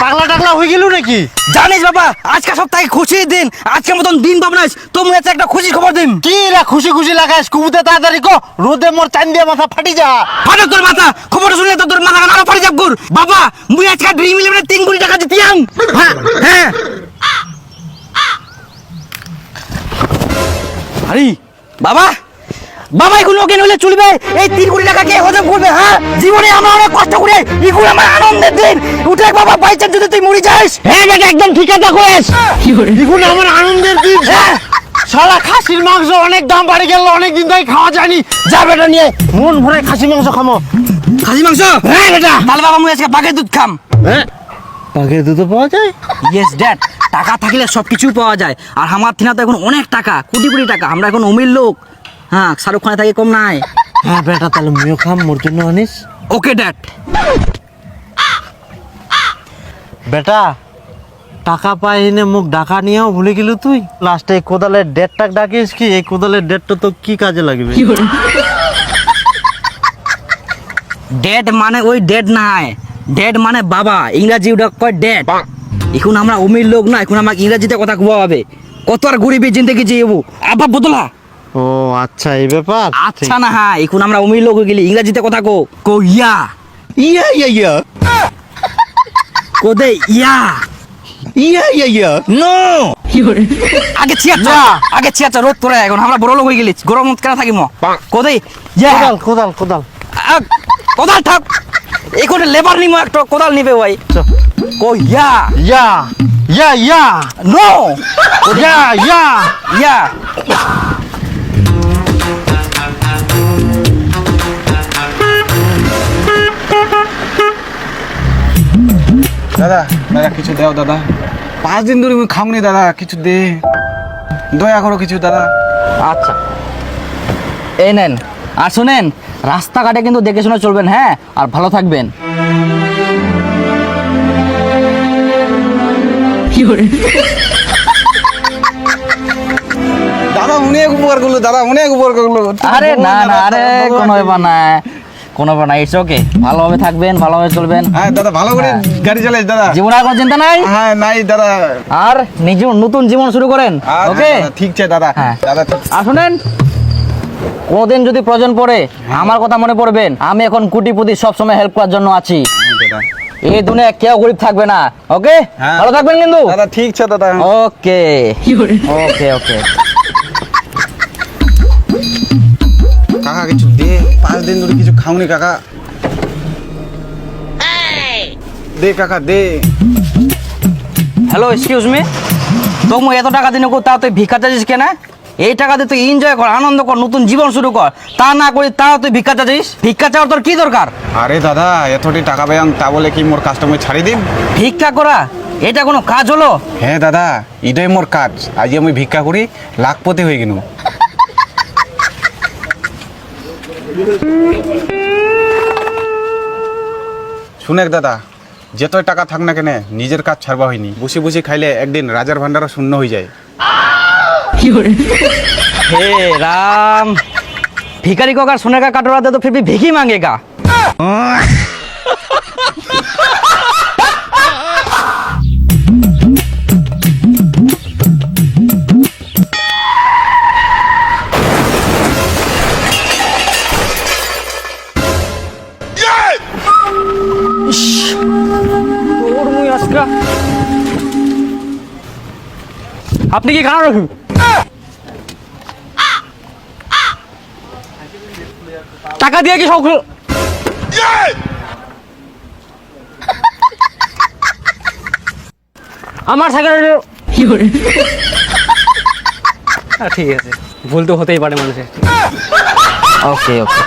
পাগলা টাগলা হয়ে গেল নাকি? জানিস বাবা, আজকে সপ্তাহে খুশির দিন, আজকের মতন দিন ভাবনাস তো মনে হচ্ছে একটা খুশি খবর দিন। কি রা খুশি খুশি লাগাইস? কুবুতে তাড়াতাড়ি কো, রোদে মোর চান দিয়ে মাথা ফাটি যা। ফাটে তোর মাথা, খবরটা শুনলে তো তোর মাথা কাটা ফাটি যাব। বাবা মুই আজকে ড্রিম ইলেভেনে 3 কোটি টাকা জিতিয়াম। হ্যাঁ হ্যাঁ। আরে বাবা, বাবা এখন ওকে নইলে চলবে? এই 3 কোটি টাকা কে হজম করবে? হ্যাঁ, জীবনে আমরা অনেক কষ্ট করে এগুলো আমার আনন্দের দিন। উঠে বাবা, বাইচান্স যদি তুই মরে যাস। হ্যাঁ বেটা, একদম ঠিক কথা কইস। এগুলো আমার আনন্দের দিন। হ্যাঁ শালা খাসির মাংস অনেক দাম বাড়ে গেল, অনেক দিন ধরে খাওয়া যায়নি। যা বেটা নিয়ে মন ভরে খাসি মাংস খামো। খাসি মাংস? হ্যাঁ বেটা। তাহলে বাবা মুই আজকে বাঘের দুধ খাম। হ্যাঁ, বাঘের দুধ পাওয়া যায়? ইয়েস ড্যাড, টাকা থাকলে সবকিছু পাওয়া যায়। আর আমার থিনা তো এখন অনেক টাকা, কোটি কোটি টাকা। আমরা এখন অমির লোক। হ্যাঁ, শাহরুখ খানের থেকে কম নাই। হ্যাঁ বেটা, তাহলে মুইও খাম, মোর জন্য আনিস। Okay dad. বেটা টাকা পাই এনে মুখ ডাকা নিয়েও ভুলে গেল তুই। লাস্টে এই কোদালের ডেটটা ডাকিস কি? এই কোদালের ডেটটা তো কি কাজে লাগবে? ড্যাড মানে ওই ড্যাড নাই, ড্যাড মানে বাবা, ইংরাজি ওটা কয় ড্যাড। এখন আমরা অমির লোক না, এখন আমাকে ইংরাজিতে কথা কওয়া হবে। কত আর গরিবের জিন্দগি জিবো, আব্বা বদলা। ও আচ্ছা, এই ব্যাপার। আচ্ছা না, হ্যাঁ এখন আমরা অমির লোক হয়ে গেলি, ইংরাজিতে কথা কো ইয়া ইয়া ইয়া ইয়া কো দে ইয়া ইয়া ইয়া ইয়া নো। আগে চিয়াচ্ছা, আগে চিয়াচ্ছা, রোদ তোরা এখন আমরা বড় লোক হয়ে গেলি, গরম কেন থাকিম? কো দে ইয়া। কোদাল কোদাল কোদাল কোদাল থাক, এখন লেবার নিমো, একটা কোদাল নিবে ভাই। কো ইয়া ইয়া ইয়া ইয়া নো ইয়া ইয়া ইয়া। দাদা দাদা কিছু দাও দাদা, 5 দিন ধরে আমি খাওনি দাদা, কিছু দে, দয়া করো কিছু দাদা। আচ্ছা এই নেন। আর শোনেন, রাস্তাঘাটে কিন্তু দেখে শুনে চলবেন, হ্যাঁ, আর ভালো থাকবেন। দাদা অনেক উপকার করলো, দাদা অনেক উপকার করলো। আরে না না, আরে কোনো ব্যাপার না, কোনো ব্যাপার না, ইটস ওকে। ভালোভাবে থাকবেন, ভালোভাবে চলবেন। হ্যাঁ দাদা, ভালো করে গাড়ি চালাইস দাদা। জীবনে আর কোনো চিন্তা নাই। হ্যাঁ নাই দাদা। আর নতুন জীবন শুরু করেন। ওকে ঠিক আছে দাদা। হ্যাঁ দাদা ঠিক। আর শুনেন, কোনদিন যদি প্রয়োজন পড়ে আমার কথা মনে পড়বেন। আমি এখন কোটিপতি, সবসময় হেল্প করার জন্য আছি। দাদা এই দুনিয়া কেউ গরিব থাকবে না। ওকে, হ্যাঁ। ভালো থাকবেন কিন্তু। দাদা ঠিক আছে দাদা। ওকে ওকে ওকে। কাকা কিছু দে, 5 দিন ধরে কিছু খাওনি কাকা, দে কাকা দে। হ্যালো, এক্সকিউজ মি, তো এত টাকা দিনে কো, তা তুই ভিক্ষা চাইছিস কেন? এই টাকা দিয়ে তুই এনজয় কর, আনন্দ কর, নতুন জীবন শুরু কর। তা না করি তাও তুই ভিক্ষা চাইছিস? ভিক্ষা চাওয়ার তোর কি দরকার? আরে দাদা এতটি টাকা পাই তা বলে কি মোর কাস্টমার ছাড়ি দিম? ভিক্ষা করা এটা কোনো কাজ হলো? হ্যাঁ দাদা, এটাই মোর কাজ। আজ আমি ভিক্ষা করি, লাখপতি হয়ে গেল। শুনেক দাদা, যতই টাকা থাক না কেন, নিজের কাজ ছাড়বা হয়নি। বসে বসে খাইলে একদিন রাজার ভান্ডারও শূন্য হয়ে যায়। हे राम, भिखारी को अगर सोने का कटोरा दे तो फिर भी भीख ही मांगेगा। আপনি কি খারাপ রাখুন? টাকা দিয়ে কি সব আমার সাইকেল। ঠিক আছে, ভুল তো হতেই পারে মানুষের। ওকে ওকে,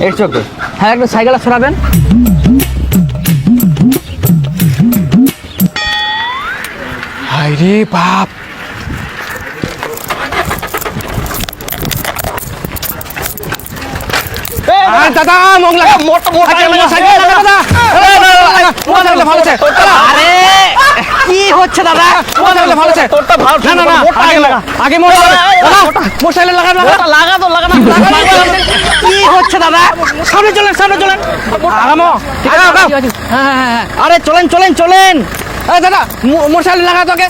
ইটস ওকে। হ্যাঁ, একটু সাইকেলটা সরাবেন। রে বাপ, দাদা মোগলা মোটরসাইকেল লাগা দাদা, মোটরসাইকেল ভালো আছে। আরে কি হচ্ছে দাদা? মোটরসাইকেল ভালো আছে। না না না, আগে মোটরসাইকেল লাগা কি হচ্ছে দাদা? সামনে চলেন, সামনে চলেন। আগামো, ঠিক আছে, আগাও। হ্যাঁ, আরে চলেন চলেন চলেন। এই দাদা মোটরসাইকেল লাগা তো আগে।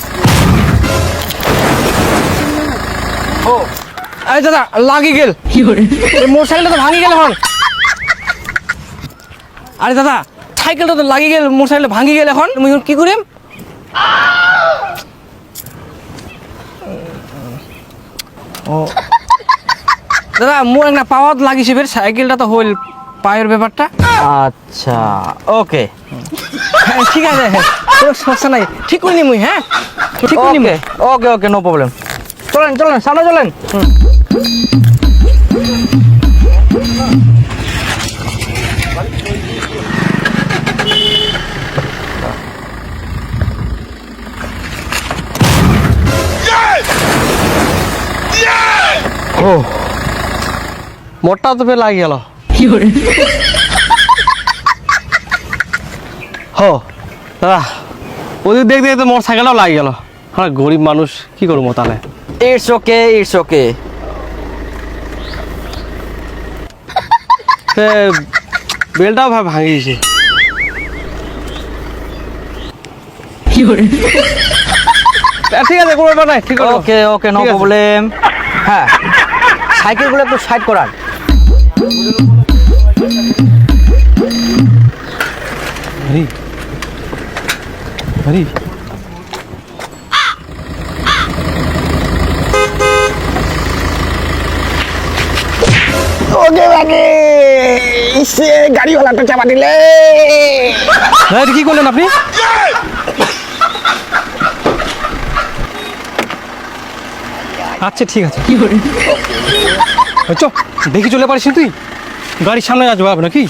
এই দাদা লাগি গেল, মোটরসাইকেলটা তো ভাঙি গেল এখন। আরে দাদা সাইকেলটা তো লাগি গেল, মোটরসাইকেল ভাঙি গেল এখন, তুমি কি করিম? ও দাদা মোর একটা পাওয়াত লাগিছে, ফের সাইকেলটা তো হইল পায়ের ব্যাপারটা। আচ্ছা ওকে হ্যাঁ, ঠিক আছে, কোনো সমস্যা নাই, ঠিক করে নিমুই। হ্যাঁ ঠিক করে নিমুই। ওকে ওকে নো প্রবলেম। চলেন চলেন সামনে চলেন। ও মোটটা তো ফের লাগি গেল। হো দাদা ওদিক দেখতে দেখতে মোটর সাইকেলটাও লাগি গেল। হ্যাঁ গরিব মানুষ কি করবো তাহলে। It's okay it's okay. বেলটাও ভাঙি গেছে। ঠিক আছে কোনো ব্যাপার নাই, ঠিক আছে। ওকে ওকে নো ঠিক আছে। প্রবলেম। হ্যাঁ সাইকেলগুলো একটু সাইড করান। হরি হরি ওকে ওকে ইসে গাড়িওয়ালাটা চাপা দিলে। এটা কি করলেন আপনি? আচ্ছা ঠিক আছে, কি করে চ দেখি চলে পারিস তুই, গাড়ির সামনে আসবো আপনার কি?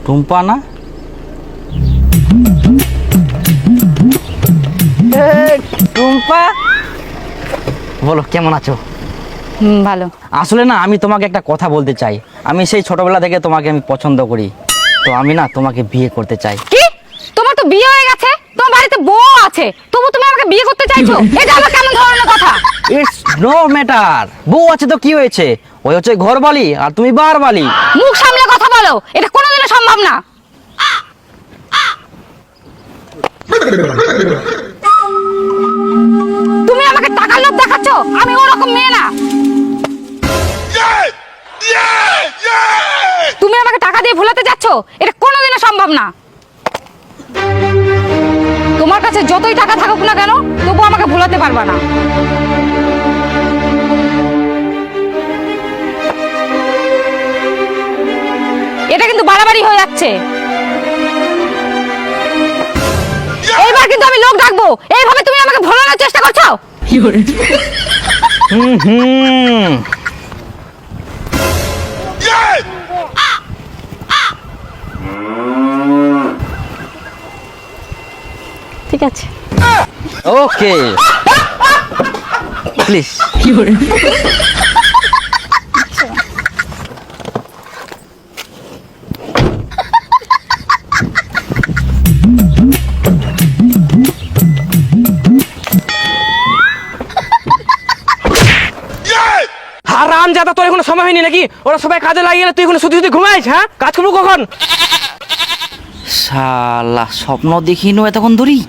টুম্পা না? টুম্পা বলো কেমন আছো? ভালো। আসলে না আমি তোমাকে একটা কথা বলতে চাই। আমি সেই ছোটবেলা থেকে তোমাকে আমি পছন্দ করি, তো আমি না তোমাকে বিয়ে করতে চাই। কি? তোমার তো বিয়ে হয়ে গেছে, তোমার বাড়িতে বউ আছে, তবু তুমি আমাকে বিয়ে করতে চাইছো? এটা আবার কেমন ধরনের কথা? It's no matter. বউ আছে তো কি হয়েছে, ওই হচ্ছে ঘরবালি আর তুমি বারবালি। মুখ সামলে কথা বলো, এটা কোনোদিনও সম্ভব না। তুমি আমাকে টাকার লোভ দেখাচ্ছ, আমি ওরকম মেয়ে না। তুমি আমাকে টাকা দিয়ে ভুলাতে যাচ্ছ, এটা কোনোদিনও সম্ভব না। তোমার কাছে যতই টাকা থাকুক না কেন, তবু আমাকে ভুলাতে পারবা না। এটা কিন্তু বাড়াবাড়ি হয়ে যাচ্ছে। এইবার কিন্তু আমি লোক ডাকবো। এইভাবে তুমি আমাকে ভোলানোর চেষ্টা করছো। হুম ঠিক আছে। Okay please. হারাম জাদা, তোর এখনো সময় হয়নি নাকি? ওরা সবাই কাজে লাগিয়ে গেলে তুই এখনো শুধু শুধু ঘুমাইস? হ্যাঁ কাজ করবো কখন? শালা স্বপ্ন দেখিনো এতক্ষণ ধরি।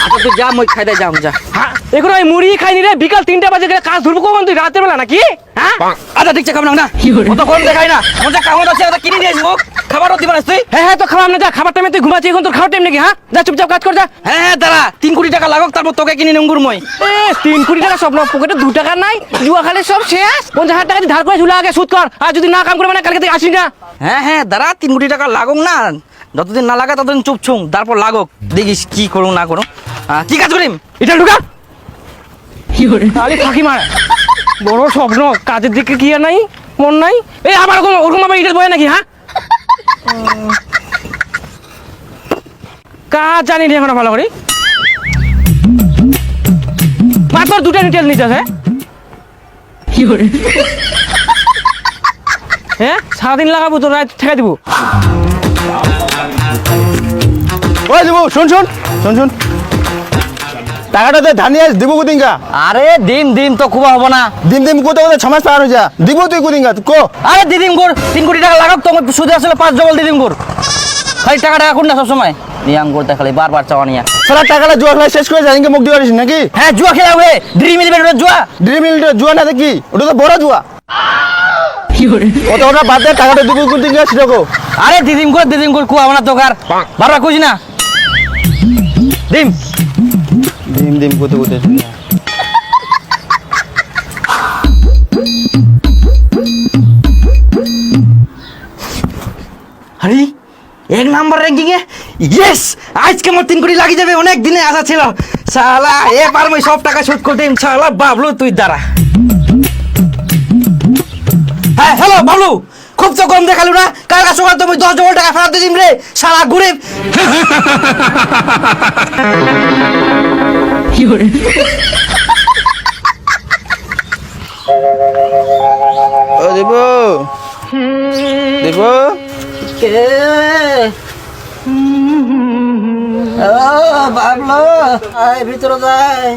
আচ্ছা তুই যা, মই খাই দেয়, যাও যা। হ্যাঁ এখন ওই মুড়ি খাইনি রে, বিকাল 3টা বাজে গেলে কাজ ধরবো কখন তুই? রাতের বেলা নাকি? হ্যাঁ আচ্ছা ঠিক আছে, খাবো না অত গরম দেখাই না। মজা কামড় আছে, ওটা কিনে নিয়ে আসবো। খাবারও দিবা না তুই? হ্যাঁ তো খাবার না, যা খাবার টাইমে তুই ঘুমাচ্ছিস, এখন তোর খাওয়ার টাইম নাকি? হ্যাঁ যা চুপচাপ কাজ কর যা। হ্যাঁ দাঁড়া, 3 কোটি টাকা লাগুক তারপর তোকে কিনে নেঙ্গুর মই। 3 কোটি টাকা স্বপ্ন, পকেটে 2 টাকা নাই, জুয়া খালে সব শেষ। 50,000 টাকা ধার করে ঝুলে আগে সুদ কর, আর যদি না কাম করে মানে কালকে থেকে আসিস না। হ্যাঁ দাঁড়া, 3 কোটি টাকা লাগুক না, যতদিন না লাগা ততদিন চুপ ছুং, তারপর লাগুক, দেখিস কি করুন না করুন। কি কাজ করিম? এটা ঢুকা, আরে ফাঁকি মার। বড় স্বপ্ন, কাজের দিকে কি আর নাই, মন নাই? এই আবার ওরকম আবার ইটের বয় নাকি? হ্যাঁ, কাজ জানি না এখন ভালো করে। মাত্র 2টা ডিটেল নিতে আছে। হ্যাঁ, সারাদিন লাগাবো তো, রাত ঠেকা দিব। ওই দেবো, শোন শোন শোন শোন, টাকাটা দে, ধানি আস দিব কুদিঙ্গা। আরে দিম তো খুব হবো না। দিন দিন কোথাও কোথাও 6 মাস পার হয়ে যা, দিব তুই কুদিঙ্গা কো। আরে দিদিম গোর 3 কোটি টাকা লাগাব, তোমার সুদে আসলে 5 ডবল দিদিম গোর। খালি টাকা কোন না সবসময় নিয়াম করতে খালি বারবার চাওয়া নিয়া। সারা টাকাটা জুয়া খেলা শেষ করে যাই, মুখ দিয়ে নাকি? হ্যাঁ জুয়া খেলা হবে, ড্রিম ইলেভেন জুয়া। ড্রিম ইলেভেন জুয়া না দেখি, ওটা তো বড় জুয়া। ওটা বাদ দে, টাকাটা দিব কুদিঙ্গা সেটা কো। আরে দিদিম গোর কুয়া না তোকার বারবার কইছি না। দিম দিম দিম কোথাও কোথাও শুনি। আরে 1 নাম্বার র্যাঙ্কিং এ, ইয়েস! আজকে আমার 3 কোটি লাগি যাবে, অনেক দিনে আশা ছিল। শালা এবার আমি সব টাকা শোধ করে দিম। শালা বাবলু তুই দাঁড়া। হ্যাঁ হ্যালো বাবলু, খুব তো কম দেখালু না? কালকা সকাল তুমি 10 ডবল টাকা ফেরত দিয়ে দিম রে, শালা গরিব। ও দেব দেব, কে? ও বাবলু, আয় ভিতরে যাই।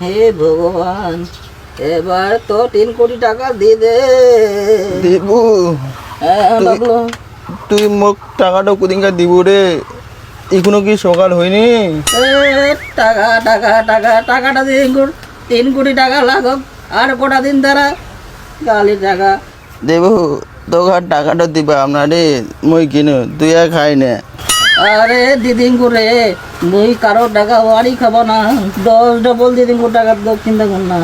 হে ভগবান, এবার তো 3 কোটি টাকা দিয়ে দে। দেব হ্যাঁ বাবলু, তুই মোক টাকাটা কুদিঙ্গা দিব রে, এখনো কি সকাল হয়নি? টাকাটা দিয়ে 3 কোটি টাকা লাগাব, আর কটা দিন দ্বারা গালি টাকা। দেব তোকার টাকাটা দিবা আপনারে, মই কিনো তুই আর খাই না। আরে দিদিন করে মুই কারো টাকা বাড়ি খাবো না, 10 ডবল দিদিন টাকা চিন্তা কর না।